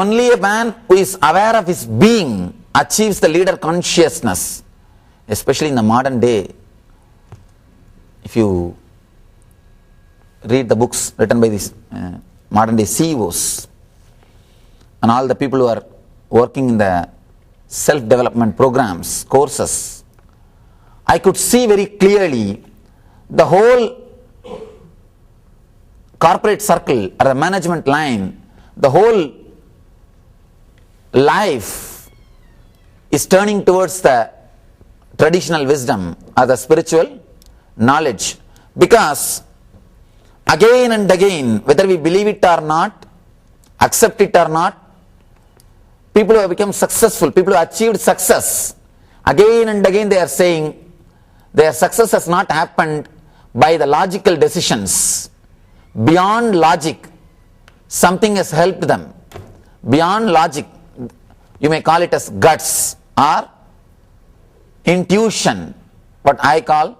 Only a man who is aware of his being achieves the leader consciousness, especially in the modern day. If you read the books written by these modern day CEOs and all the people who are working in the self-development programs, courses, I could see very clearly the whole corporate circle or the management line, the whole life is turning towards the traditional wisdom or the spiritual knowledge, because again and again, whether we believe it or not, accept it or not, people who have become successful, people who have achieved success, again and again they are saying their success has not happened by the logical decisions. Beyond logic, something has helped them. Beyond logic, you may call it as guts or intuition. What I call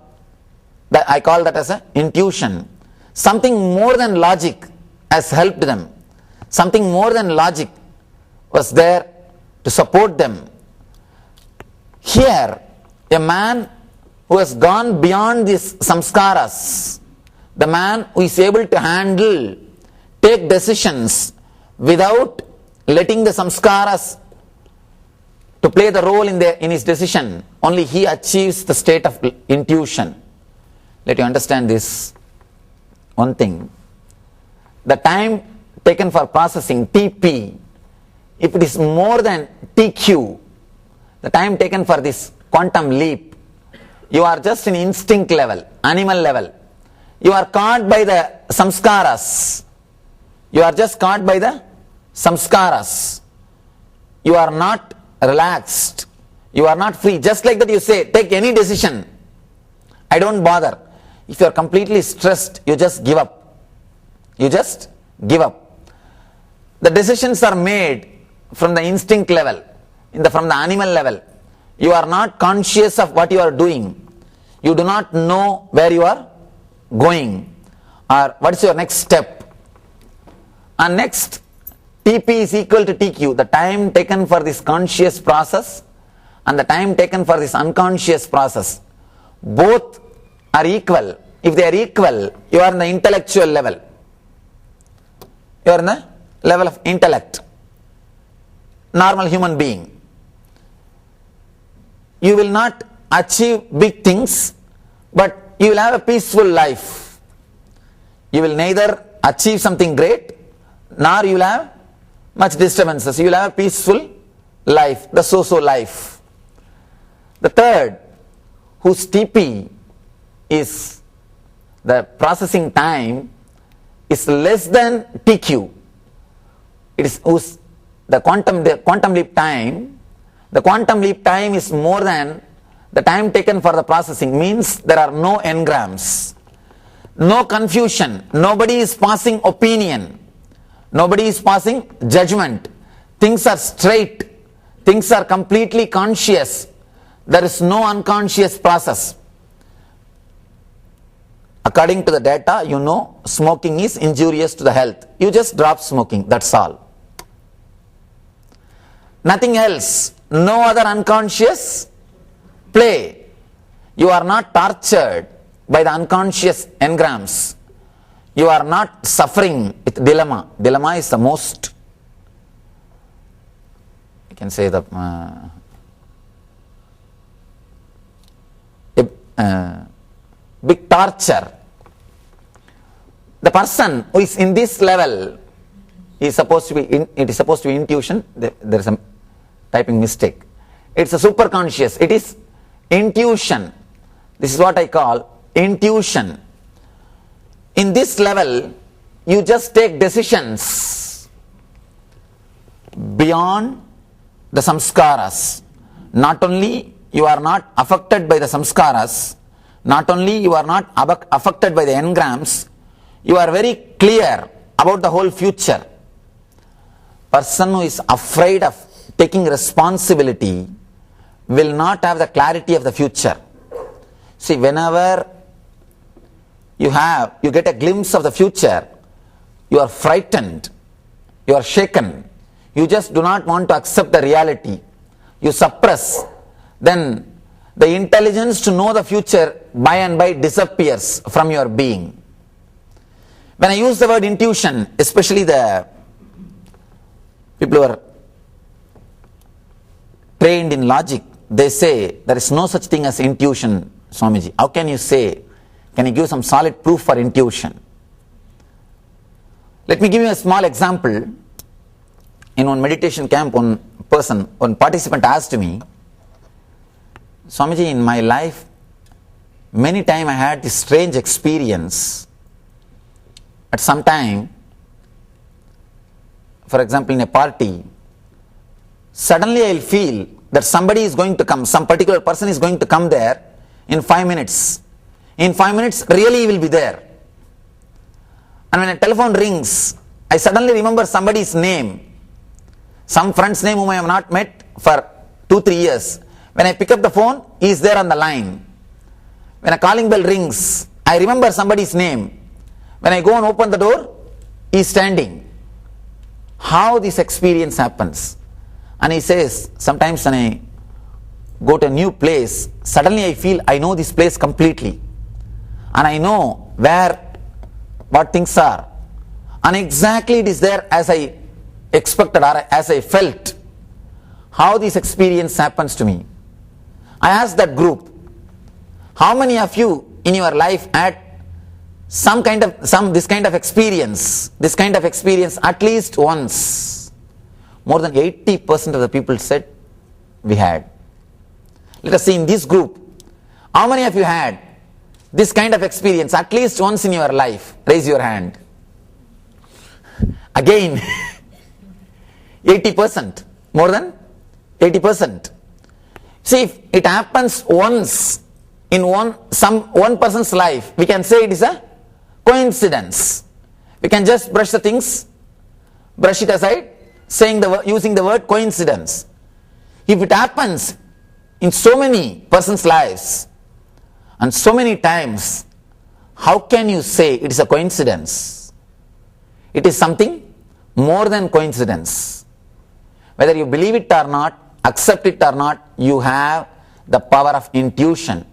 that as an intuition. Something more than logic has helped them. Something more than logic was there to support them. Here, a man who has gone beyond these samskaras, the man who is able to handle, take decisions without letting the samskaras to play the role in his decision, only he achieves the state of intuition. Let you understand this one thing. The time taken for processing, TP, if it is more than TQ, the time taken for this quantum leap, you are just in instinct level, animal level. You are caught by the samskaras. You are just caught by the samskaras. You are not relaxed. You are not free. Just like that you say, take any decision. I don't bother. If you are completely stressed, you just give up. You just give up. The decisions are made from the instinct level, from the animal level. You are not conscious of what you are doing. You do not know where you are going or what is your next step. And next, TP is equal to TQ, the time taken for this conscious process and the time taken for this unconscious process. Both are equal. If they are equal, you are in the intellectual level. You are in the level of intellect. Normal human being. You will not achieve big things, but you will have a peaceful life. You will neither achieve something great, nor you will have much disturbances. You will have a peaceful life, the so-so life. The third, whose TP is the processing time is less than TQ. It is whose the quantum leap time. The quantum leap time is more than the time taken for the processing, means there are no engrams, no confusion, nobody is passing opinion, nobody is passing judgment. Things are straight, things are completely conscious, there is no unconscious process. According to the data, you know smoking is injurious to the health. You just drop smoking, that's all. Nothing else, no other unconscious play. You are not tortured by the unconscious engrams. You are not suffering with dilemma. Dilemma is the most, you can say, the big torture. The person who is in this level is supposed to be, it is supposed to be intuition. There is a typing mistake. It's a superconscious. It is intuition. This is what I call intuition. In this level, you just take decisions beyond the samskaras. Not only you are not affected by the samskaras, not only you are not affected by the engrams, you are very clear about the whole future. Person who is afraid of taking responsibility will not have the clarity of the future. See, whenever you get a glimpse of the future, you are frightened, you are shaken, you just do not want to accept the reality, you suppress, then the intelligence to know the future by and by disappears from your being. When I use the word intuition, especially the people who are trained in logic, they say there is no such thing as intuition, Swamiji. How can you say? Can you give some solid proof for intuition? Let me give you a small example. In one meditation camp, one participant asked me, Swamiji, in my life, many times I had this strange experience. At some time, for example, in a party, suddenly I will feel that somebody is going to come, some particular person is going to come there in 5 minutes. In 5 minutes, really he will be there. And when a telephone rings, I suddenly remember somebody's name, some friend's name whom I have not met for 2-3 years. When I pick up the phone, he is there on the line. When a calling bell rings, I remember somebody's name. When I go and open the door, he is standing. How this experience happens? And he says, sometimes when I go to a new place, suddenly I feel I know this place completely. And I know what things are. And exactly it is there as I expected or as I felt. How this experience happens to me. I asked that group, how many of you in your life had this kind of experience at least once? More than 80% of the people said we had. Let us see in this group, how many of you had this kind of experience at least once in your life? Raise your hand. Again, 80%, more than 80%. See, if it happens once in one person's life, we can say it is a coincidence. We can just brush it aside, using the word coincidence. If it happens in so many persons' lives and so many times, how can you say it is a coincidence? It is something more than coincidence. Whether you believe it or not, accept it or not, you have the power of intuition.